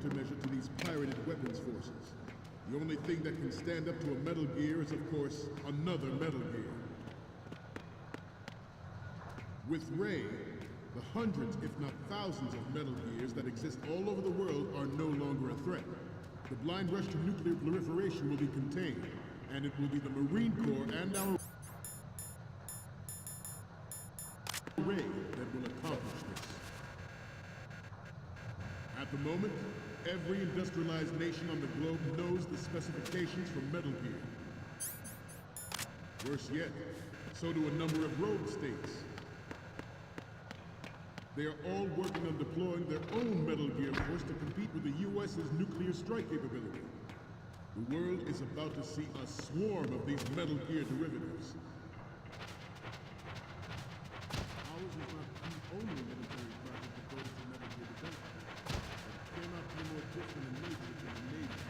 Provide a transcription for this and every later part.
countermeasure to these pirated weapons forces. The only thing that can stand up to a Metal Gear is, of course, another Metal Gear. With Ray, the hundreds, if not thousands, of Metal Gears that exist all over the world are no longer a threat. The blind rush to nuclear proliferation will be contained, and it will be the Marine Corps and our Ray that will accomplish this. At the moment, every industrialized nation on the globe knows the specifications for Metal Gear. Worse yet, so do a number of rogue states. They are all working on deploying their own Metal Gear force to compete with the U.S.'s nuclear strike capability. The world is about to see a swarm of these Metal Gear derivatives. Ours is not the only military project devoted to Metal Gear development. It cannot be more different in nature than the Navy's.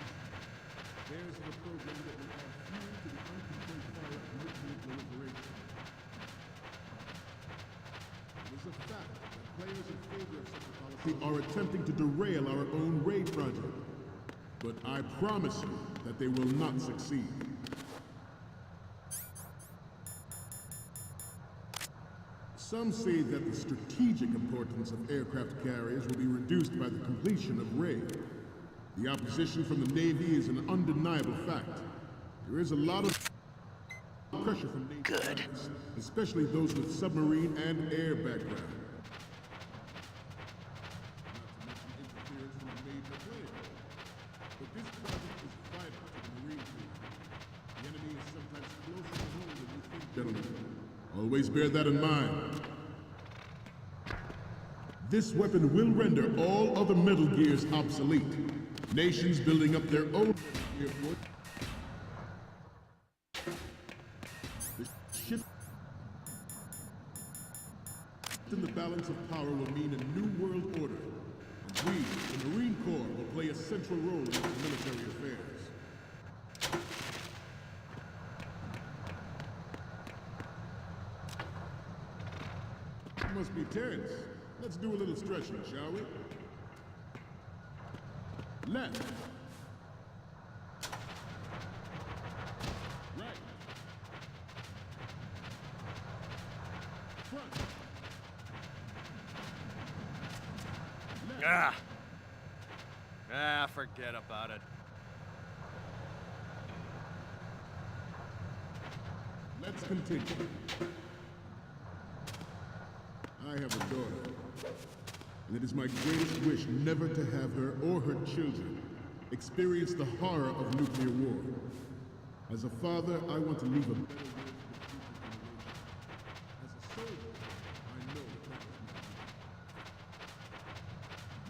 Theirs is a program that will add fuel to the uncontrolled fire of nuclear proliferation. It is a fact that players in favor of such a policy are attempting to derail our own Ray project. But I promise you that they will not succeed. Some say that the strategic importance of aircraft carriers will be reduced by the completion of Ray. The opposition from the Navy is an undeniable fact. There is a lot of pressure from Navy pilots, especially those with submarine and air background. Not to mention interference from a major player. But this project is vital to the Marine Corps. The enemy is sometimes closer to home than you think, gentlemen. Always bear that in mind. This weapon will render all other Metal Gears obsolete. Nations building up their own Gear force. The shift in the balance of power will mean a new world order. And we, the Marine Corps, will play a central role in its military affairs. It must be tense. Let's do a little stretching, shall we? Left. Right. Front. Left. Forget about it. Let's continue. I have a daughter, and it is my greatest wish never to have her or her children experience the horror of nuclear war. As a father, I want to leave a better world for the future generation. As a soldier, I know that is my duty.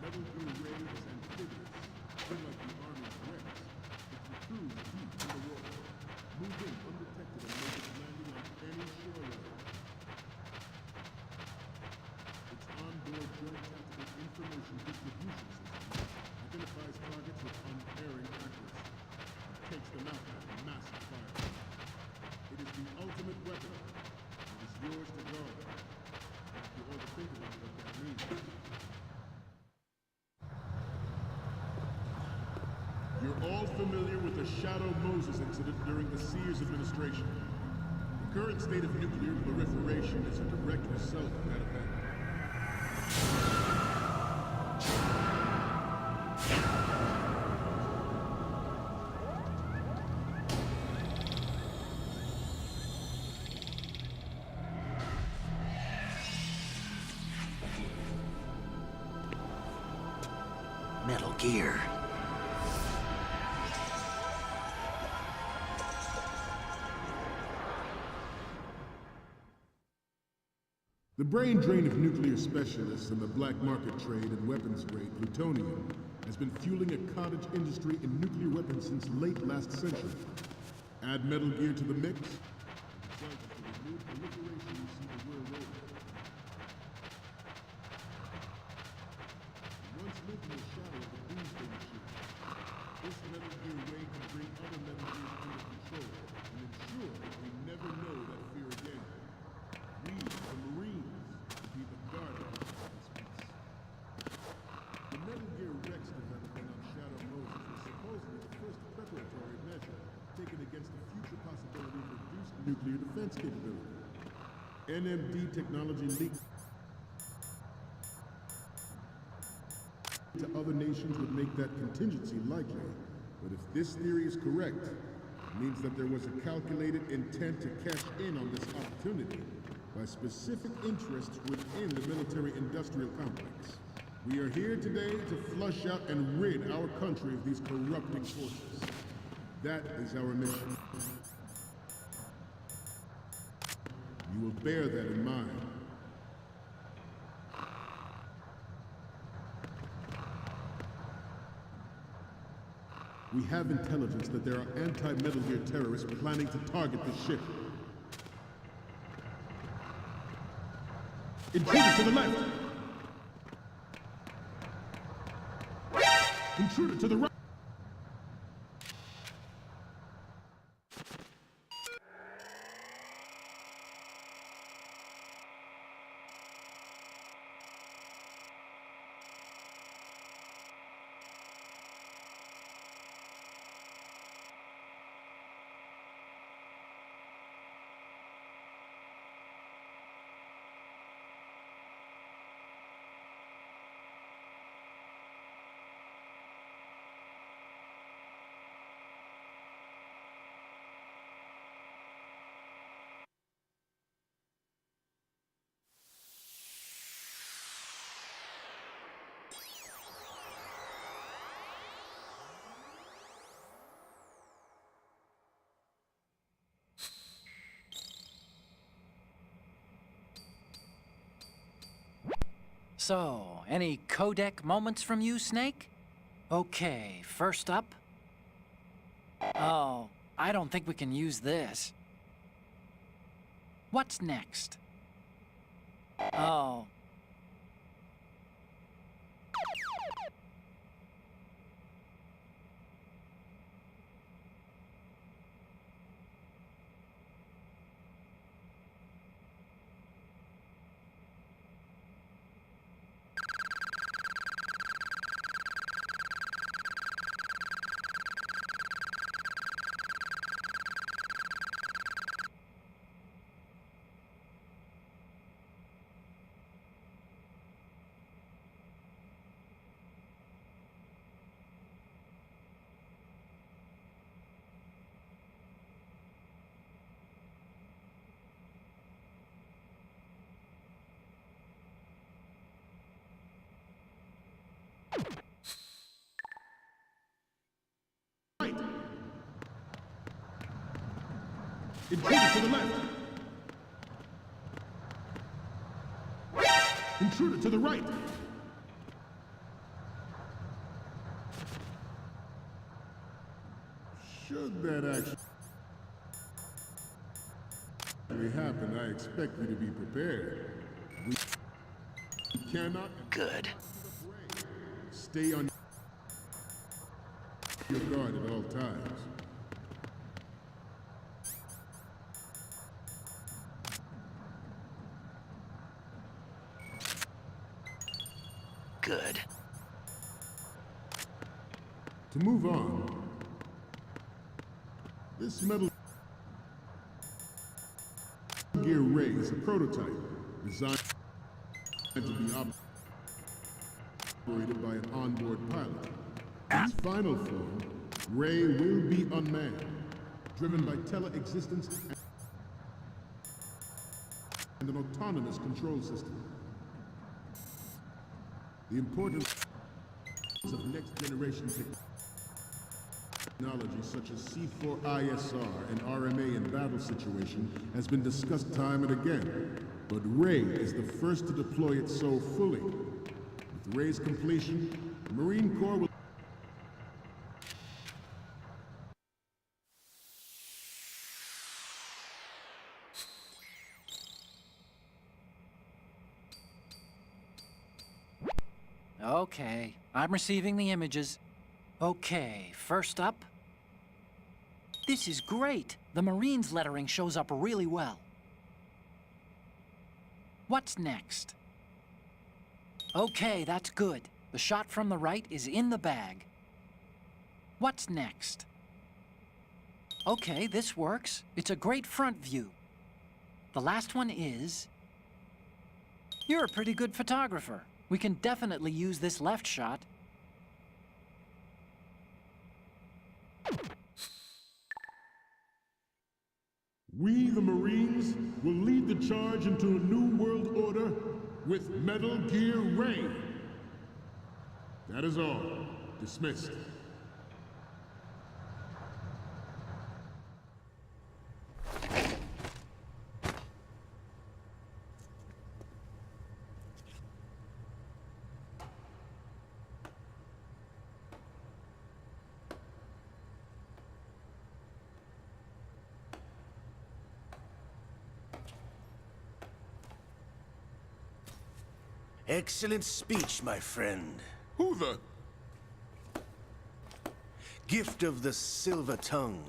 Metal Gear Ray is amphibious, unlike the Army's Rex. It can cruise deep in the water, move in undetected and make its landing on any shoreline. Its onboard joint tactical information distribution system identifies targets with unerring accuracy and takes them out with massive fire. It is the ultimate weapon. It is yours to guard. You ought to think about what that means. You're all familiar with the Shadow Moses incident during the Sears administration. The current state of nuclear proliferation is a direct result of that event. Metal Gear. The brain drain of nuclear specialists and the black market trade in weapons grade plutonium has been fueling a cottage industry in nuclear weapons since late last century. Add Metal Gear to the mix, and the result is the renewed proliferation you see the world over. Once lived in the shadow of the doomsday machine, this Metal Gear Ray can bring other Metal Gears under control and ensure that we never know that fear again. We, the Marines, will be the guard of this peace. The Metal Gear Rex development on nuclear defense capability. NMD technology leaked to other nations would make that contingency likely. But if this theory is correct, it means that there was a calculated intent to cash in on this opportunity by specific interests within the military-industrial complex. We are here today to flush out and rid our country of these corrupting forces. That is our mission. You will bear that in mind. We have intelligence that there are anti-Metal Gear terrorists planning to target the ship. Intruder to the left! Intruder to the right! So, any codec moments from you, Snake? Okay, first up. Oh, I don't think we can use this. What's next? Oh. Right! Intruder to the left! Intruder to the right! Should that actually happen, I expect you to be prepared. We cannot... Good. Stay on your guard at all times. Good. To move on, this Metal Gear Ray is a prototype designed to be operated by an onboard pilot. In its final form, Ray will be unmanned, driven by tele-existence and an autonomous control system. The importance of next-generation technology such as C4ISR and RMA in battle situation has been discussed time and again, but Ray is the first to deploy it so fully. With Ray's completion, the Marine Corps will Okay, I'm receiving the images. Okay, first up. This is great. The Marines lettering shows up really well. What's next? Okay, that's good. The shot from the right is in the bag. What's next? Okay, this works. It's a great front view. The last one is... You're a pretty good photographer. We can definitely use this left shot. We, the Marines, will lead the charge into a new world order with Metal Gear Ray. That is all. Dismissed. Excellent speech, my friend. Who the... Gift of the silver tongue.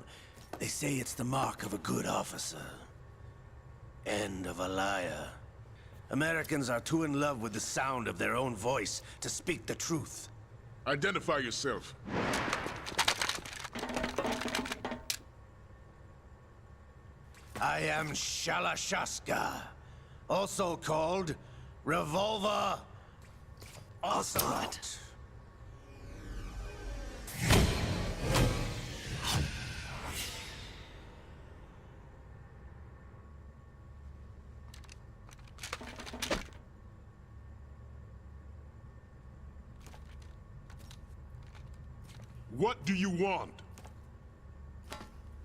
They say it's the mark of a good officer. And of a liar. Americans are too in love with the sound of their own voice to speak the truth. Identify yourself. I am Shalashaska, also called Revolver Ocelot. What do you want?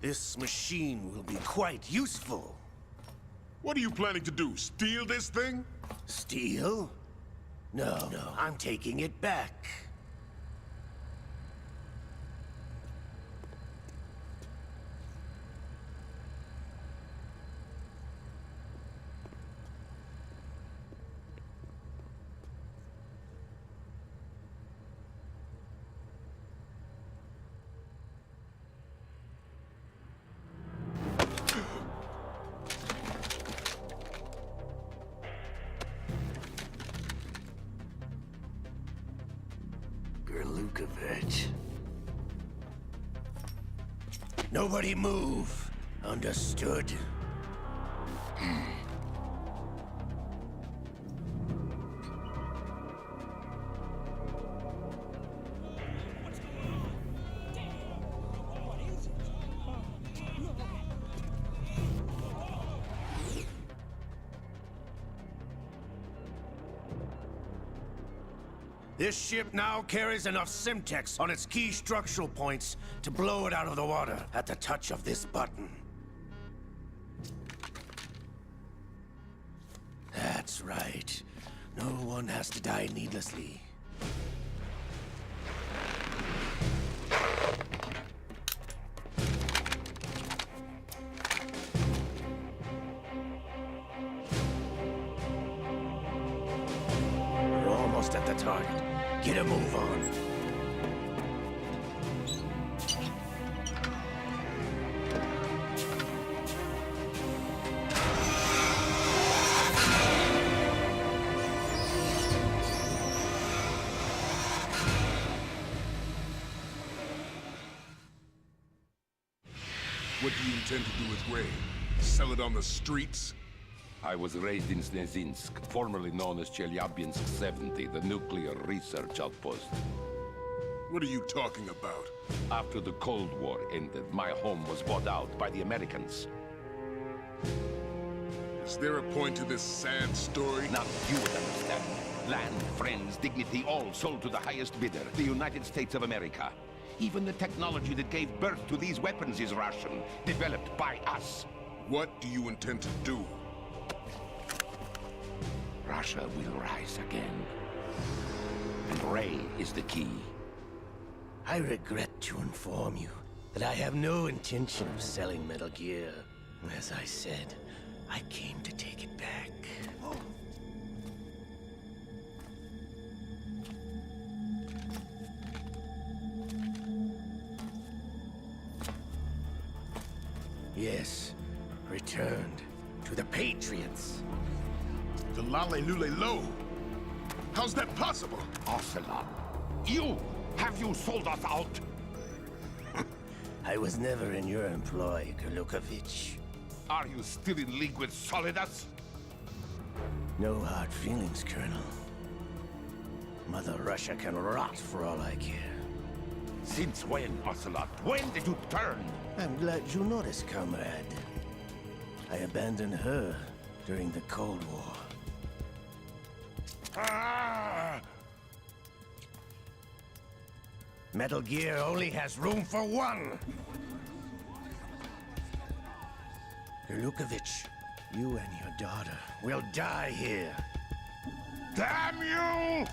This machine will be quite useful. What are you planning to do? Steal this thing? Steal? No, I'm taking it back. Nobody move. Understood? This ship now carries enough Simtex on its key structural points to blow it out of the water at the touch of this button. That's right. No one has to die needlessly. We're almost at the target. Get a move on. What do you intend to do with Ray? Sell it on the streets? I was raised in Snezinsk, formerly known as Chelyabinsk 70, the nuclear research outpost. What are you talking about? After the Cold War ended, my home was bought out by the Americans. Is there a point to this sad story? Now you would understand. Land, friends, dignity, all sold to the highest bidder, the United States of America. Even the technology that gave birth to these weapons is Russian, developed by us. What do you intend to do? Russia will rise again. And Ray is the key. I regret to inform you that I have no intention of selling Metal Gear. As I said, I came to take it back. Yes, returned to the Patriots. The Lale Lule Lo? How's that possible? Ocelot, you! Have you sold us out? I was never in your employ, Golukovich. Are you still in league with Solidus? No hard feelings, Colonel. Mother Russia can rot for all I care. Since when, Ocelot? When did you turn? I'm glad you noticed, comrade. I abandoned her during the Cold War. Ah! Metal Gear only has room for one! Golukovich, you and your daughter will die here. Damn you!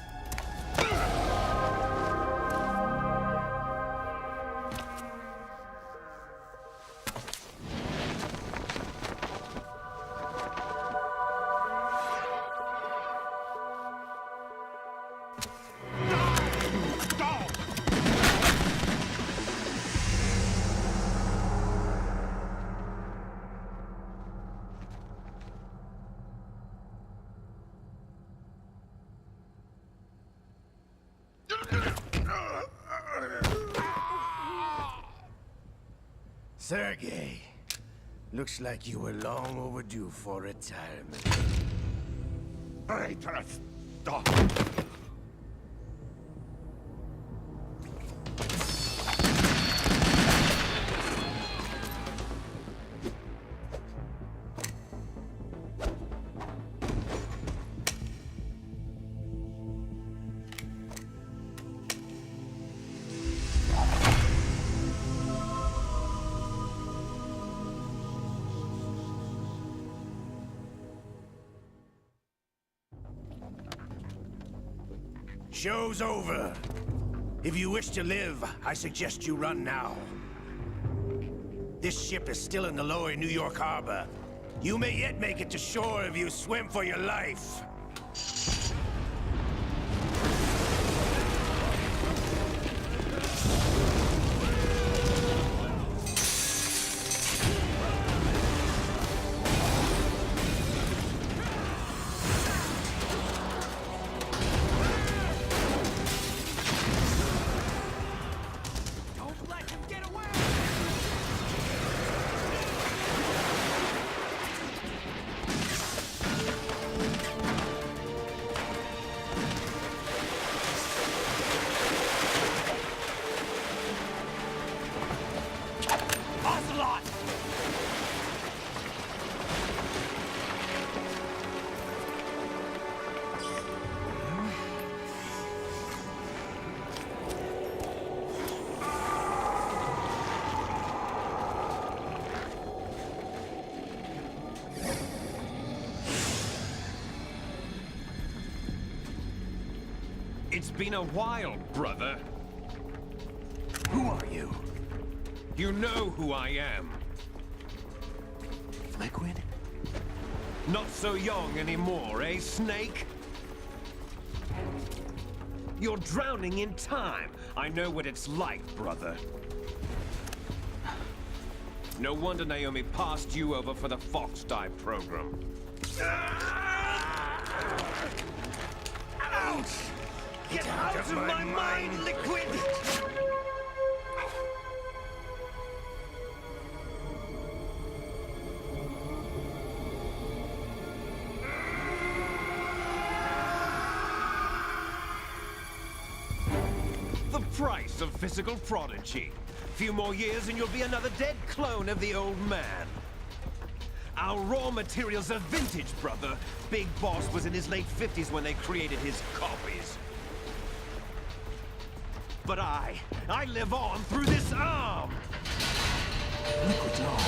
Sergei, looks like you were long overdue for retirement. Traitorous! Stop! Show's over. If you wish to live, I suggest you run now. This ship is still in the lower New York harbor. You may yet make it to shore if you swim for your life. It's been a while, brother. Who are you? You know who I am. Liquid? Not so young anymore, eh, Snake? You're drowning in time. I know what it's like, brother. No wonder Naomi passed you over for the Fox Die program. Ouch! Get out of my mind, Liquid! The price of physical prodigy. Few more years and you'll be another dead clone of the old man. Our raw materials are vintage, brother. Big Boss was in his late 50s when they created his copies. But I live on through this arm! Liquid's on.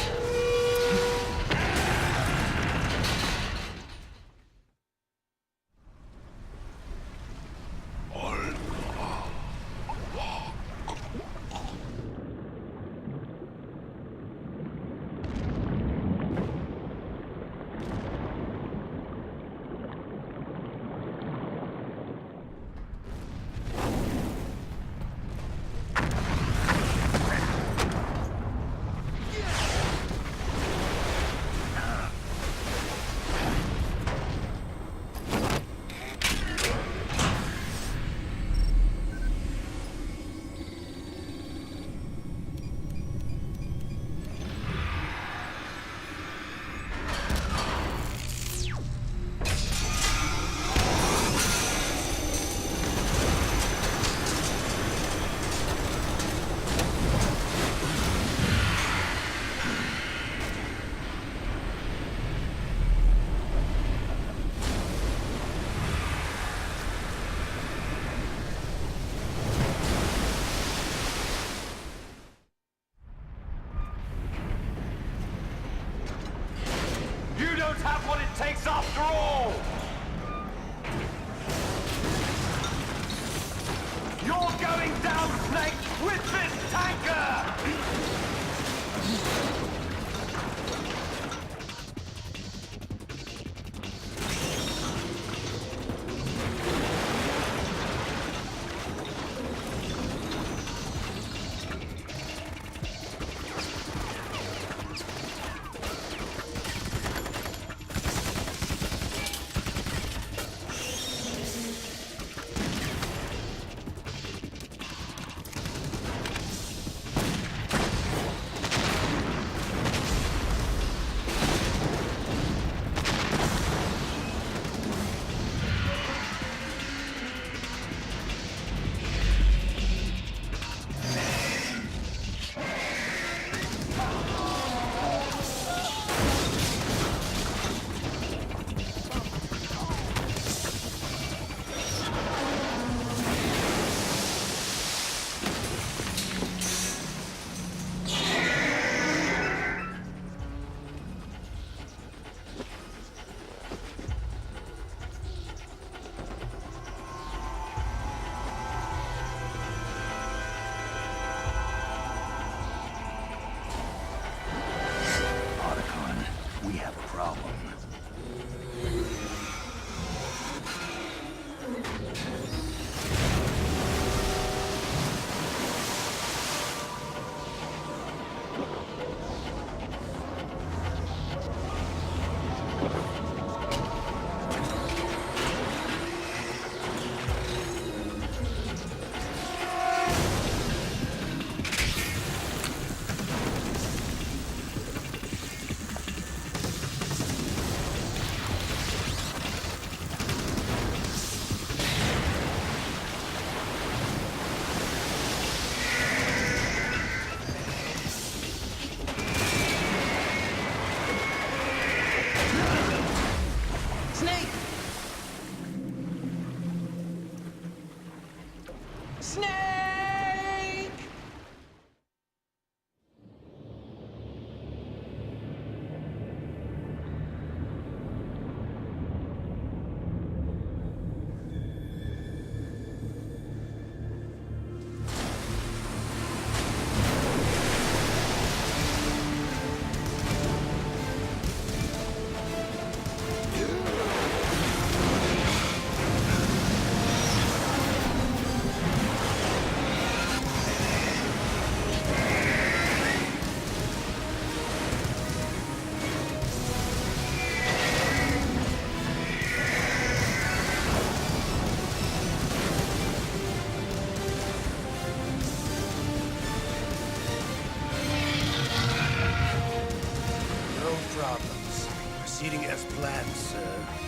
as planned, sir.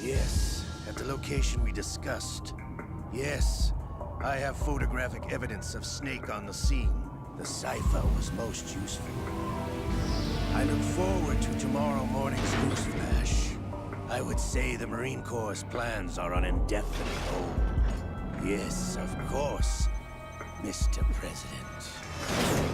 Yes, at the location we discussed. Yes, I have photographic evidence of Snake on the scene. The cipher was most useful. I look forward to tomorrow morning's newsflash. I would say the Marine Corps' plans are on indefinite hold. Yes, of course, Mr. President.